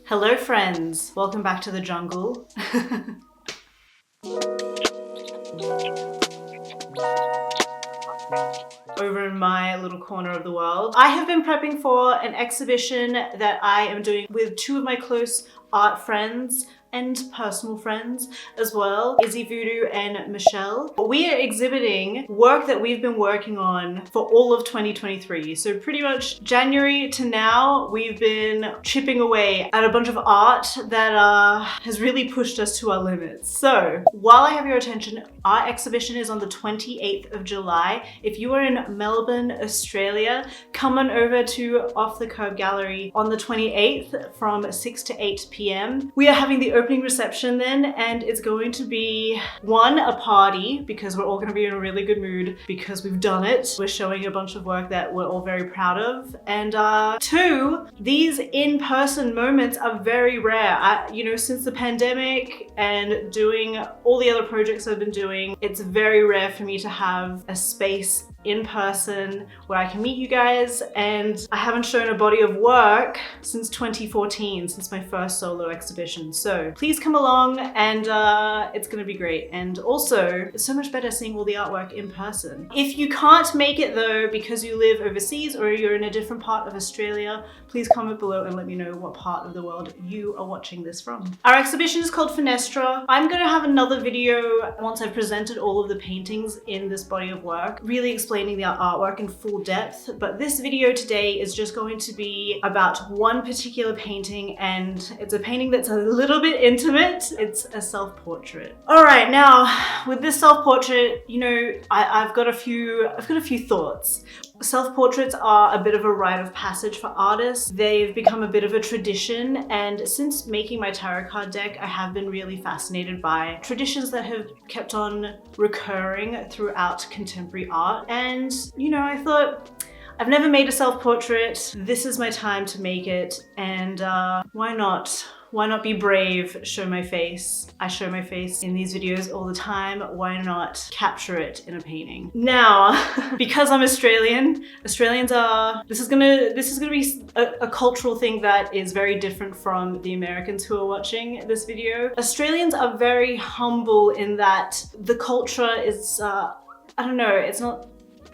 Hello friends, welcome back to the jungle. Over in my little corner of the world. I have been prepping for an exhibition that I am doing with two of my close art friends and personal friends as well, Izzy Voodoo and Michelle. We are exhibiting work that we've been working on for all of 2023. So pretty much January to now, we've been chipping away at a bunch of art that has really pushed us to our limits. So while I have your attention, our exhibition is on the 28th of July. If you are in Melbourne, Australia, come on over to Off The Kerb Gallery on the 28th from 6 to 8 p.m. We are having the opening reception then, and it's going to be one, a party, because we're all going to be in a really good mood because we've done it. We're showing a bunch of work that we're all very proud of. And two, these in-person moments are very rare. Since the pandemic and doing all the other projects I've been doing, it's very rare for me to have a space in person where I can meet you guys, and I haven't shown a body of work since 2014, since my first solo exhibition. So please come along, and it's gonna be great. And also, it's so much better seeing all the artwork in person. If you can't make it though because you live overseas or you're in a different part of Australia, please comment below and let me know what part of the world you are watching this from. Our exhibition is called Fenestra. I'm gonna have another video once I've presented all of the paintings in this body of work, really explaining the artwork in full depth, but this video today is just going to be about one particular painting, and it's a painting that's a little bit intimate. It's a self-portrait. All right, now with this self-portrait, I've got a few thoughts. Self-portraits are a bit of a rite of passage for artists. They've become a bit of a tradition, and since making my tarot card deck, I have been really fascinated by traditions that have kept on recurring throughout contemporary art. And I thought, I've never made a self-portrait. This is my time to make it, and why not? Why not be brave, show my face? I show my face in these videos all the time. Why not capture it in a painting? Now, because I'm Australian, this is gonna be a cultural thing that is very different from the Americans who are watching this video. Australians are very humble in that the culture is, it's not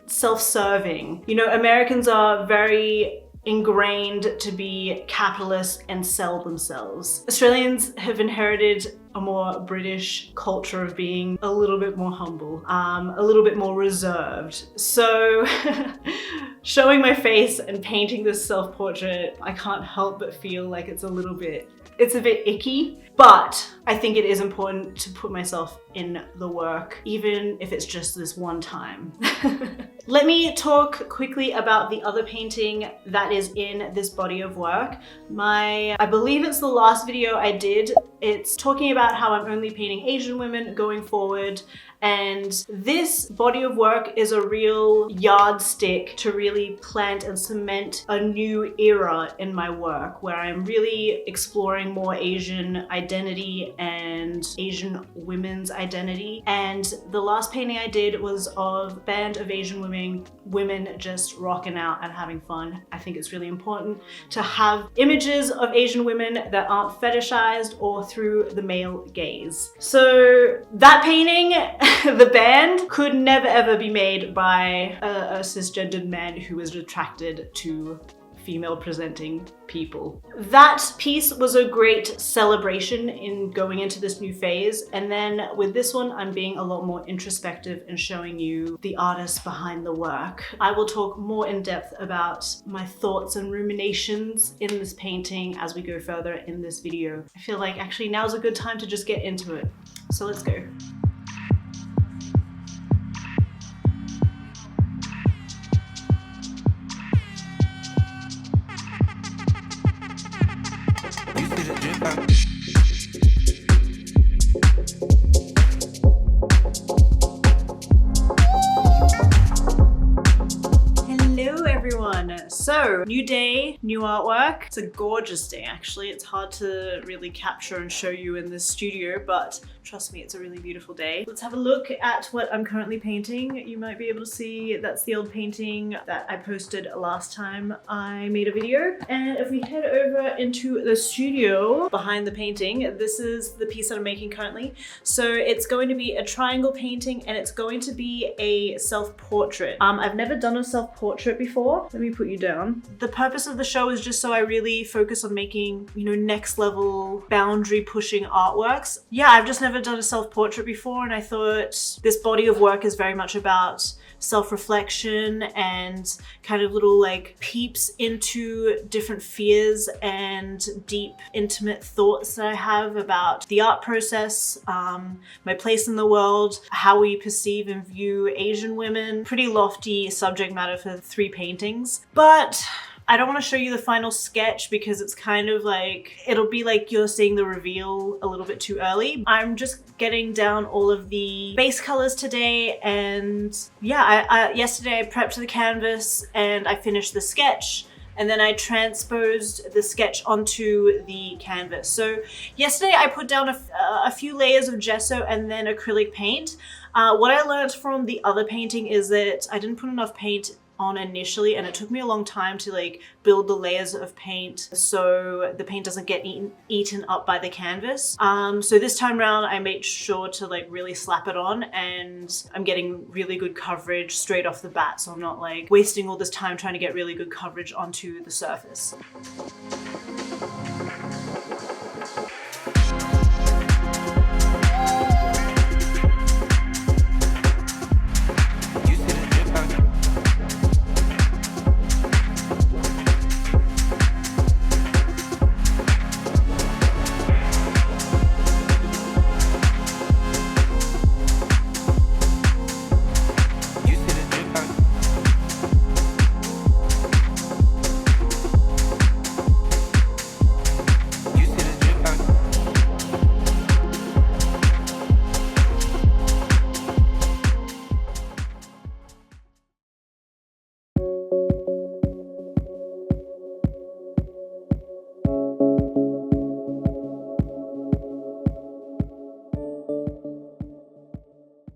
self-serving. Americans are very ingrained to be capitalist and sell themselves. Australians have inherited a more British culture of being a little bit more humble, a little bit more reserved. So showing my face and painting this self-portrait, I can't help but feel like it's a bit icky, but I think it is important to put myself in the work, even if it's just this one time. Let me talk quickly about the other painting that is in this body of work. I believe it's the last video I did. It's talking about how I'm only painting Asian women going forward. And this body of work is a real yardstick to really plant and cement a new era in my work, where I'm really exploring more Asian identity and Asian women's identity. And the last painting I did was of a band of Asian women just rocking out and having fun. I think it's really important to have images of Asian women that aren't fetishized or through the male gaze. So that painting, the band, could never ever be made by a cisgendered man who is attracted to female presenting people. That piece was a great celebration in going into this new phase. And then with this one, I'm being a lot more introspective and showing you the artist behind the work. I will talk more in depth about my thoughts and ruminations in this painting as we go further in this video. I feel like actually now's a good time to just get into it. So let's go. Hello everyone. So So, new day, new artwork. It's a gorgeous day actually. It's hard to really capture and show you in this studio, but trust me, it's a really beautiful day. Let's have a look at what I'm currently painting. You might be able to see that's the old painting that I posted last time I made a video. And if we head over into the studio behind the painting, this is the piece that I'm making currently. So it's going to be a triangle painting and it's going to be a self-portrait. I've never done a self-portrait before. Let me put you down. The purpose of the show is just so I really focus on making, you know, next level boundary pushing artworks. Yeah, I've just never done a self-portrait before, and I thought this body of work is very much about self-reflection and kind of little like peeps into different fears and deep intimate thoughts that I have about the art process, my place in the world, how we perceive and view Asian women. Pretty lofty subject matter for 3 paintings, but I don't want to show you the final sketch because it's kind of like, it'll be like you're seeing the reveal a little bit too early. I'm just getting down all of the base colors today, and yeah, yesterday I prepped the canvas and I finished the sketch, and then I transposed the sketch onto the canvas. So yesterday I put down a few layers of gesso and then acrylic paint. What I learned from the other painting is that I didn't put enough paint on initially, and it took me a long time to like build the layers of paint so the paint doesn't get eaten up by the canvas. So this time around I made sure to like really slap it on, and I'm getting really good coverage straight off the bat, so I'm not like wasting all this time trying to get really good coverage onto the surface.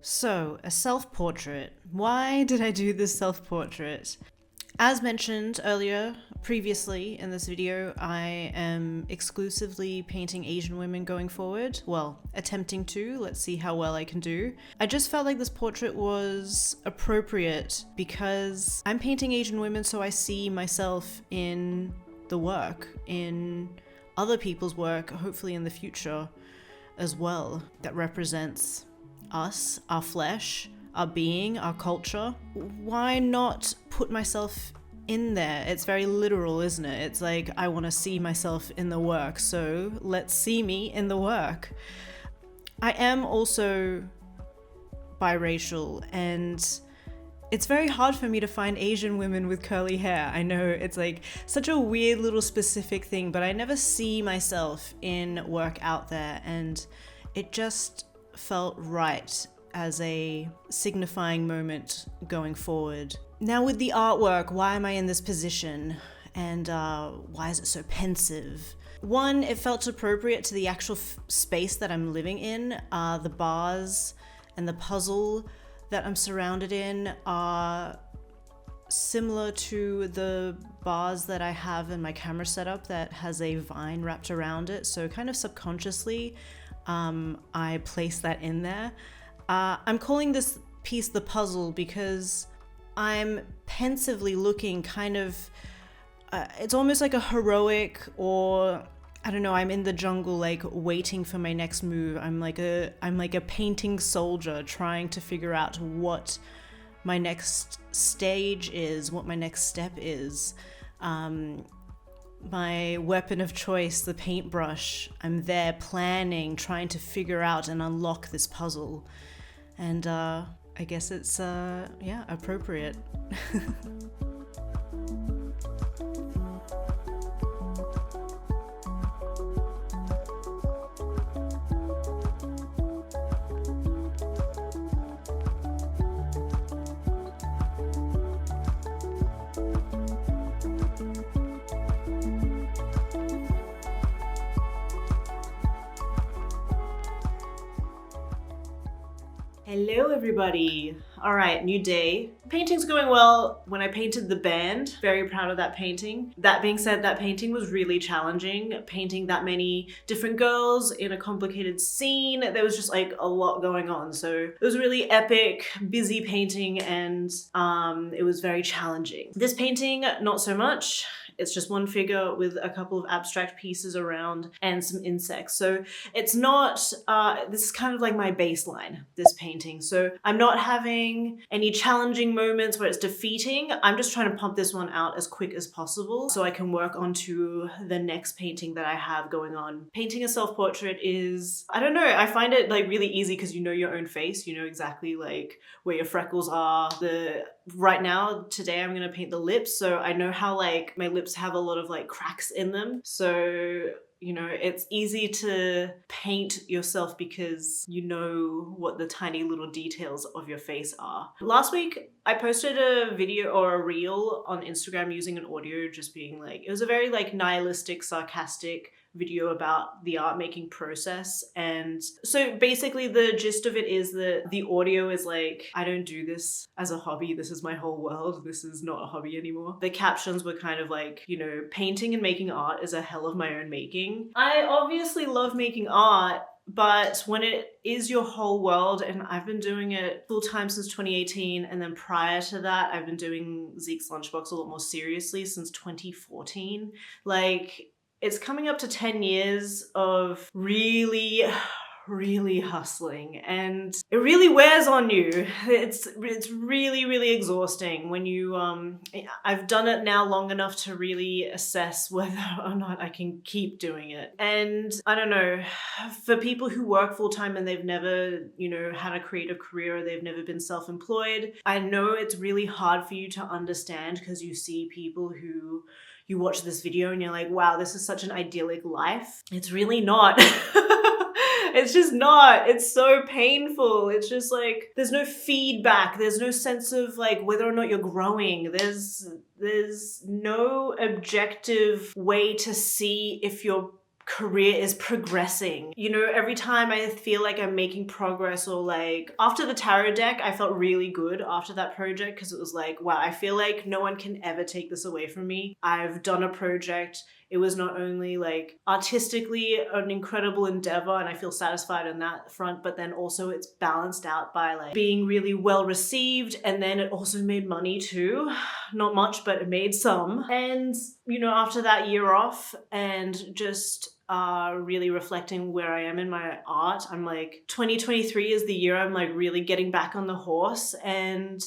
So, a self-portrait. Why did I do this self-portrait? As mentioned earlier, previously in this video, I am exclusively painting Asian women going forward. Well, attempting to. Let's see how well I can do. I just felt like this portrait was appropriate because I'm painting Asian women, so I see myself in the work, in other people's work, hopefully in the future as well, that represents us, our flesh, our being, our culture. Why not put myself in there? It's very literal, isn't it? It's like, I want to see myself in the work, so let's see me in the work. I am also biracial, and it's very hard for me to find Asian women with curly hair. I know it's like such a weird little specific thing, but I never see myself in work out there, and it just felt right as a signifying moment going forward. Now with the artwork, why am I in this position? And why is it so pensive? One, it felt appropriate to the actual space that I'm living in. The bars and the puzzle that I'm surrounded in are similar to the bars that I have in my camera setup that has a vine wrapped around it. So kind of subconsciously, I place that in there. I'm calling this piece the puzzle because I'm pensively looking kind of, it's almost like a heroic, or I don't know, I'm in the jungle like waiting for my next move. I'm like a painting soldier trying to figure out what my next stage is, what my next step is. My weapon of choice, the paintbrush, I'm there planning, trying to figure out and unlock this puzzle. And I guess it's, yeah, appropriate. Hello everybody. All right, new day. Painting's going well. When I painted the band, very proud of that painting. That being said, that painting was really challenging. Painting that many different girls in a complicated scene, there was just like a lot going on. So it was a really epic, busy painting, and it was very challenging. This painting, not so much. It's just one figure with a couple of abstract pieces around and some insects. So it's not, this is kind of like my baseline, this painting. So I'm not having any challenging moments where it's defeating. I'm just trying to pump this one out as quick as possible so I can work onto the next painting that I have going on. Painting a self-portrait is, I don't know, I find it like really easy because you know your own face. You know exactly like where your freckles are. Right now, today I'm gonna paint the lips. So I know how like my lips have a lot of like cracks in them. So you know, it's easy to paint yourself because you know what the tiny little details of your face are. Last week, I posted a video or a reel on Instagram using an audio, just being like, it was a very like nihilistic, sarcastic video about the art making process. And so basically the gist of it is that the audio is like, I don't do this as a hobby. This is my whole world. This is not a hobby anymore. The captions were kind of like, you know, painting and making art is a hell of my own making. I obviously love making art, but when it is your whole world, and I've been doing it full time since 2018, and then prior to that, I've been doing Zeke's Lunchbox a lot more seriously since 2014. Like, it's coming up to 10 years of really hustling, and it really wears on you. It's really exhausting when you I've done it now long enough to really assess whether or not I can keep doing it. And I don't know, for people who work full-time and they've never, you know, had a creative career, or they've never been self-employed, I know it's really hard for you to understand because you see people who you watch this video and you're like, wow, this is such an idyllic life. It's really not. It's just not. It's so painful. It's just like, there's no feedback. There's no sense of like whether or not you're growing. There's no objective way to see if your career is progressing. You know, every time I feel like I'm making progress, or like after the tarot deck, I felt really good after that project because it was like, wow, I feel like no one can ever take this away from me. I've done a project. It was not only like artistically an incredible endeavor and I feel satisfied on that front, but then also it's balanced out by like being really well received, and then it also made money too. Not much, but it made some. And you know, after that year off and just really reflecting where I am in my art, I'm like, 2023 is the year I'm like really getting back on the horse, and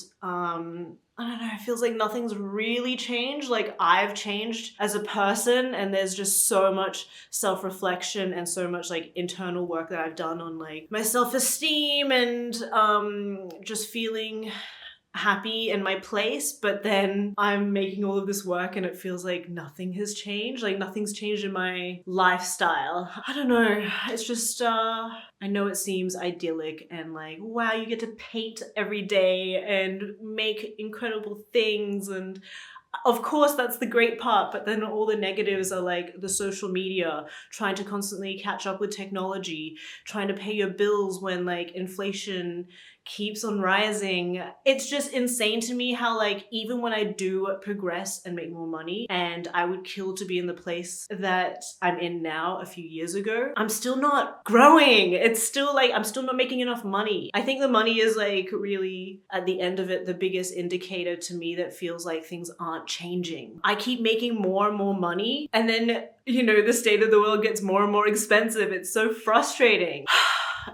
I don't know, it feels like nothing's really changed. Like I've changed as a person, and there's just so much self-reflection and so much like internal work that I've done on like my self-esteem and just feeling happy in my place. But then I'm making all of this work and it feels like nothing has changed. Like nothing's changed in my lifestyle. I don't know. It's just, I know it seems idyllic and like, wow, you get to paint every day and make incredible things, and of course that's the great part, but then all the negatives are like the social media, trying to constantly catch up with technology, trying to pay your bills when like inflation keeps on rising. It's just insane to me how like even when I do progress and make more money, and I would kill to be in the place that I'm in now a few years ago, I'm still not growing. It's still like I'm still not making enough money. I think the money is like really at the end of it the biggest indicator to me that feels like things aren't changing. I keep making more and more money, and then you know the state of the world gets more and more expensive. It's so frustrating.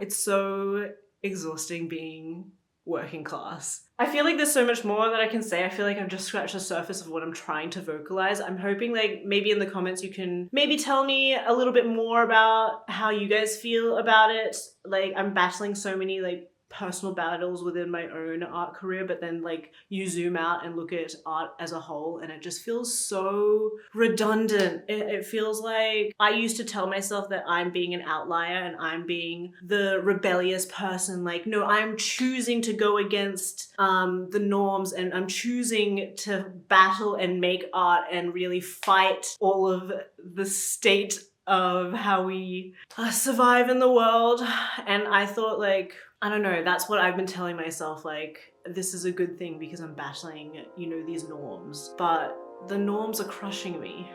It's so exhausting being working class. I feel like there's so much more that I can say. I feel like I've just scratched the surface of what I'm trying to vocalize. I'm hoping like maybe in the comments you can maybe tell me a little bit more about how you guys feel about it. Like I'm battling so many like personal battles within my own art career, but then like you zoom out and look at art as a whole and it just feels so redundant. It feels like I used to tell myself that I'm being an outlier and I'm being the rebellious person. Like, no, I'm choosing to go against the norms, and I'm choosing to battle and make art and really fight all of the state of how we survive in the world. And I thought like, I don't know, that's what I've been telling myself, like, this is a good thing because I'm battling, you know, these norms. But the norms are crushing me.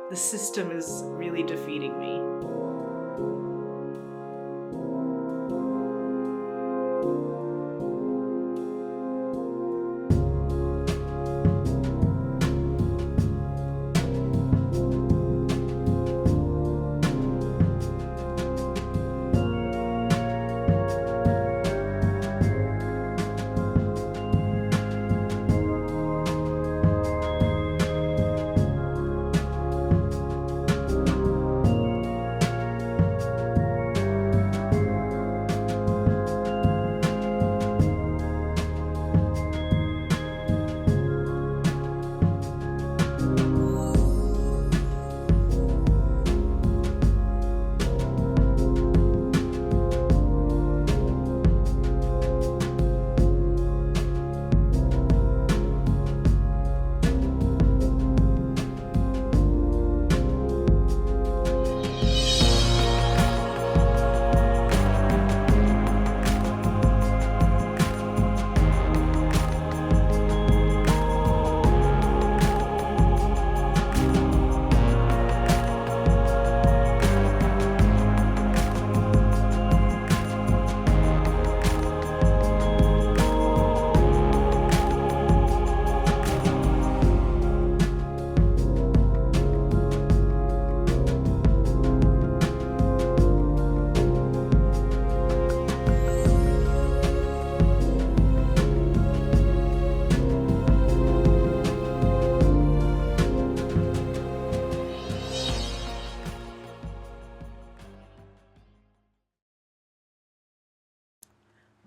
The system is really defeating me.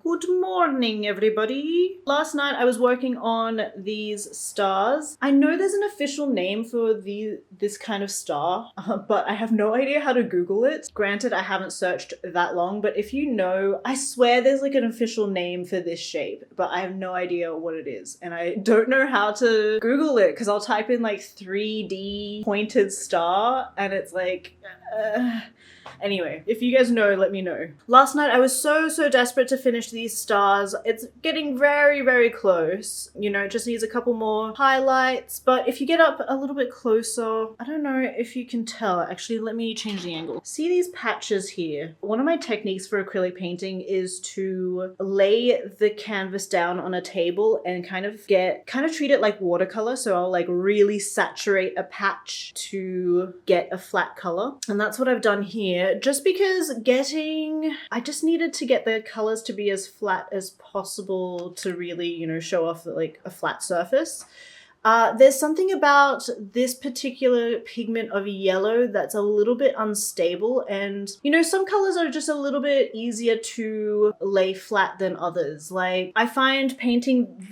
Good morning, everybody. Last night I was working on these stars. I know there's an official name for this kind of star, but I have no idea how to Google it. Granted, I haven't searched that long, but if you know, I swear there's like an official name for this shape, but I have no idea what it is. And I don't know how to Google it because I'll type in like 3D pointed star and it's like... Anyway, if you guys know, let me know. Last night I was so desperate to finish these stars. It's getting very close. You know, it just needs a couple more highlights. But if you get up a little bit closer, I don't know if you can tell. Actually, let me change the angle. See these patches here? One of my techniques for acrylic painting is to lay the canvas down on a table and kind of treat it like watercolor. So I'll like really saturate a patch to get a flat color. And that's what I've done here. Just because I just needed to get the colors to be as flat as possible to really, you know, show off like a flat surface. There's something about this particular pigment of yellow that's a little bit unstable, and you know, some colors are just a little bit easier to lay flat than others. Like I find painting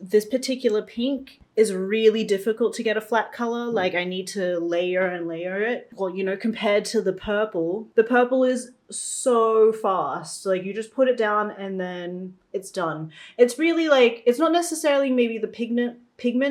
this particular pink is really difficult to get a flat color. Like I need to layer and layer it. Well, you know, compared to the purple is so fast. Like you just put it down and then it's done. It's really like, it's not necessarily maybe the pigment,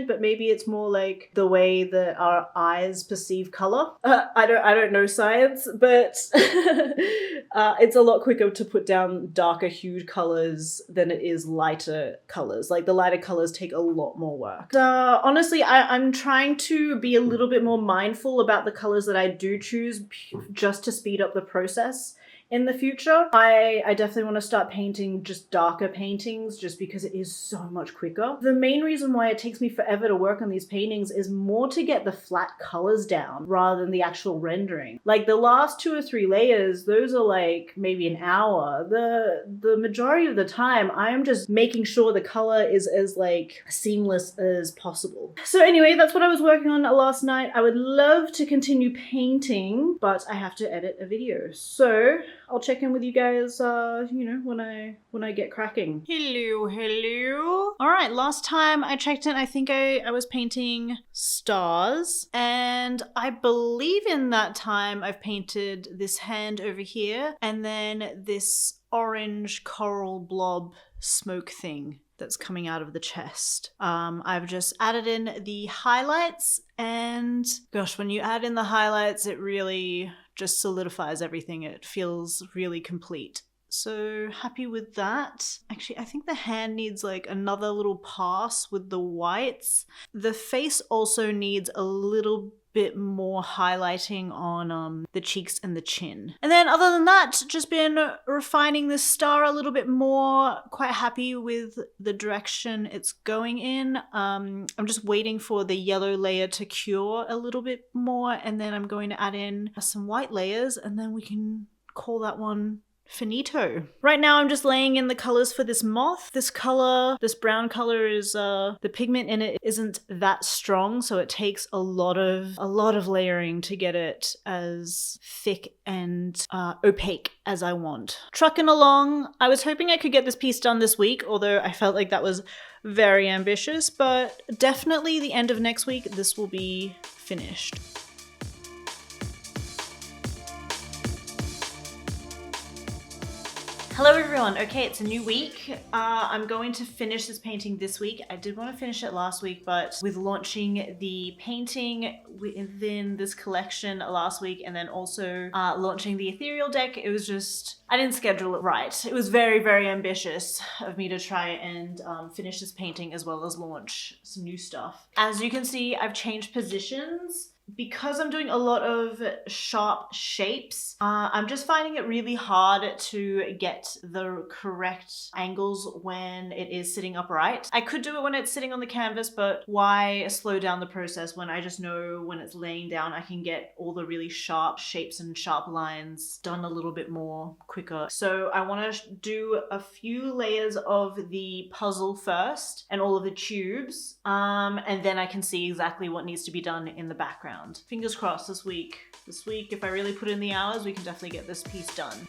but maybe it's more like the way that our eyes perceive color. I don't know science, but it's a lot quicker to put down darker hued colors than it is lighter colors. Like the lighter colors take a lot more work. Honestly, I'm trying to be a little bit more mindful about the colors that I do choose just to speed up the process. In the future, I definitely want to start painting just darker paintings just because it is so much quicker. The main reason why it takes me forever to work on these paintings is more to get the flat colors down rather than the actual rendering. Like the last 2 or 3 layers, those are like maybe an hour. The majority of the time, I am just making sure the color is as like seamless as possible. So anyway, that's what I was working on last night. I would love to continue painting, but I have to edit a video. So I'll check in with you guys, you know, when I get cracking. Hello. All right, last time I checked in, I think I was painting stars, and I believe in that time I've painted this hand over here, and then this orange coral blob smoke thing that's coming out of the chest. I've just added in the highlights, and gosh, when you add in the highlights, it really just solidifies everything. It feels really complete. So happy with that. Actually, I think the hand needs like another little pass with the whites. The face also needs a little bit more highlighting on the cheeks and the chin. And then other than that, just been refining this star a little bit more. Quite happy with the direction it's going in. I'm just waiting for the yellow layer to cure a little bit more, and then I'm going to add in some white layers, and then we can call that one finito. Right now I'm just laying in the colors for this moth. This color, this brown color is the pigment in it isn't that strong, so it takes a lot of layering to get it as thick and opaque as I want. Trucking along. I was hoping I could get this piece done this week, although I felt like that was very ambitious, but definitely the end of next week this will be finished. Hello everyone. Okay, it's a new week. I'm going to finish this painting this week. I did want to finish it last week, but with launching the painting within this collection last week and then also launching the ethereal deck, it was just, I didn't schedule it right. It was very, very ambitious of me to try and finish this painting as well as launch some new stuff. As you can see, I've changed positions. Because I'm doing a lot of sharp shapes, I'm just finding it really hard to get the correct angles when it is sitting upright. I could do it when it's sitting on the canvas, but why slow down the process when I just know when it's laying down I can get all the really sharp shapes and sharp lines done a little bit more quicker. So I want to do a few layers of the puzzle first and all of the tubes, and then I can see exactly what needs to be done in the background. Fingers crossed this week. This week, if I really put in the hours, we can definitely get this piece done.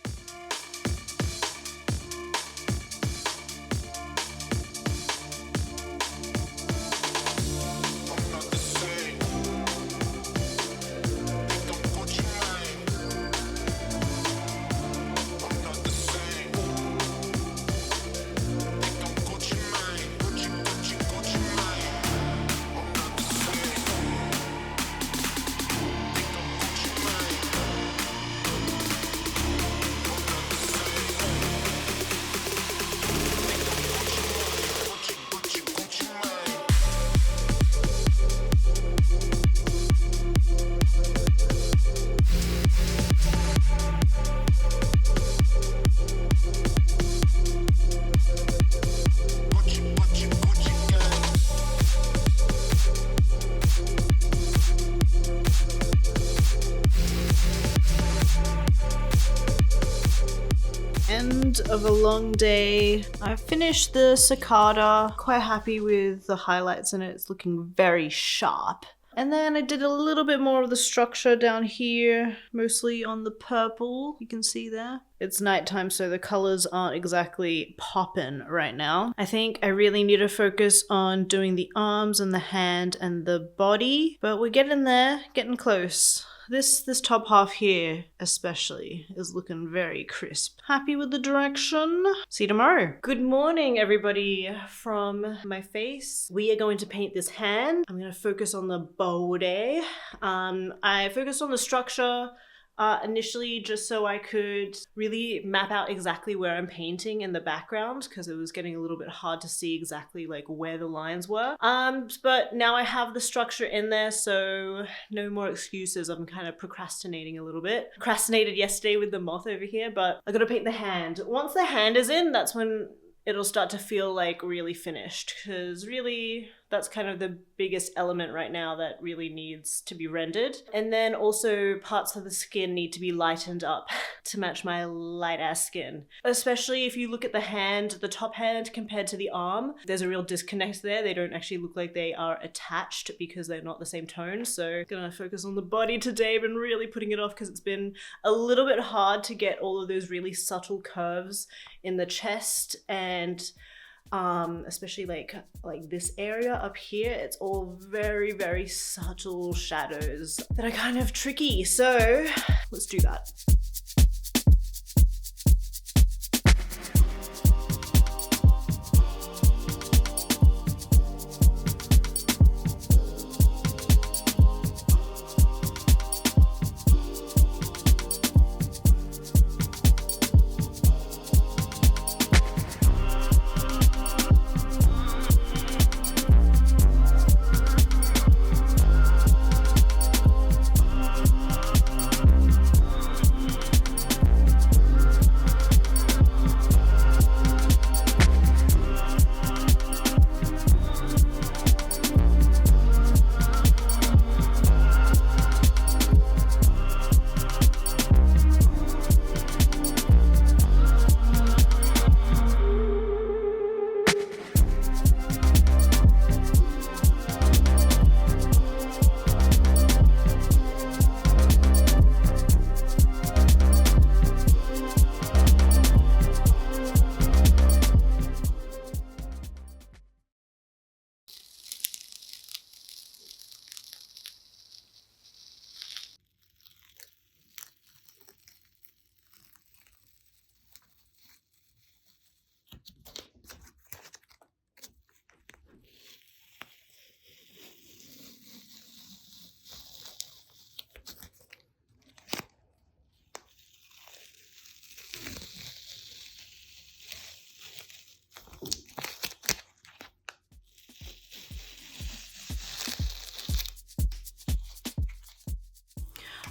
End of a long day. I finished the cicada, quite happy with the highlights in it. It's looking very sharp. And then I did a little bit more of the structure down here, mostly on the purple, you can see there. It's nighttime, so the colors aren't exactly poppin' right now. I think I really need to focus on doing the arms and the hand and the body, but we're getting there, getting close. This top half here especially is looking very crisp. Happy with the direction. See you tomorrow. Good morning, everybody, from my face. We are going to paint this hand. I'm going to focus on the body. I focused on the structure initially just so I could really map out exactly where I'm painting in the background, because it was getting a little bit hard to see exactly like where the lines were. But now I have the structure in there, so no more excuses. I'm kind of procrastinating a little bit. Procrastinated yesterday with the moth over here, but I gotta paint the hand. Once the hand is in, that's when it'll start to feel like really finished, because really that's kind of the biggest element right now that really needs to be rendered. And then also parts of the skin need to be lightened up to match my light ass skin. Especially if you look at the hand, the top hand compared to the arm, there's a real disconnect there. They don't actually look like they are attached because they're not the same tone. So I'm gonna focus on the body today. I've been really putting it off because it's been a little bit hard to get all of those really subtle curves in the chest, and especially like this area up here, it's all very, very subtle shadows that are kind of tricky. So let's do that.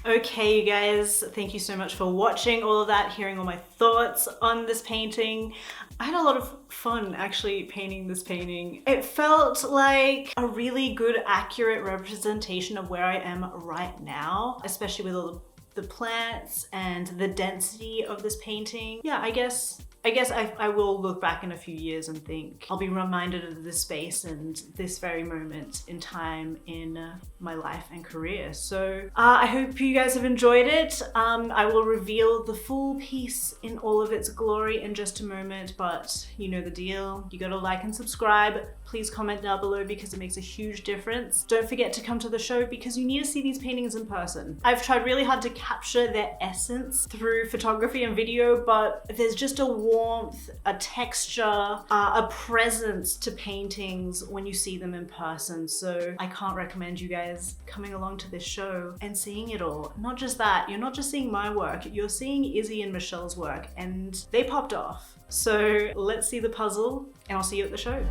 Okay, you guys, thank you so much for watching all of that, hearing all my thoughts on this painting. I had a lot of fun actually painting this painting. It felt like a really good, accurate representation of where I am right now, especially with all the plants and the density of this painting. Yeah, I guess I will look back in a few years and think I'll be reminded of this space and this very moment in time in my life and career. So I hope you guys have enjoyed it. I will reveal the full piece in all of its glory in just a moment, but you know the deal. You gotta like and subscribe. Please comment down below because it makes a huge difference. Don't forget to come to the show because you need to see these paintings in person. I've tried really hard to capture their essence through photography and video, but there's just a warmth, a texture, a presence to paintings when you see them in person. So I can't recommend you guys coming along to this show and seeing it all. Not just that, you're not just seeing my work, you're seeing Izzy and Michelle's work, and they popped off. So let's see the puzzle, and I'll see you at the show.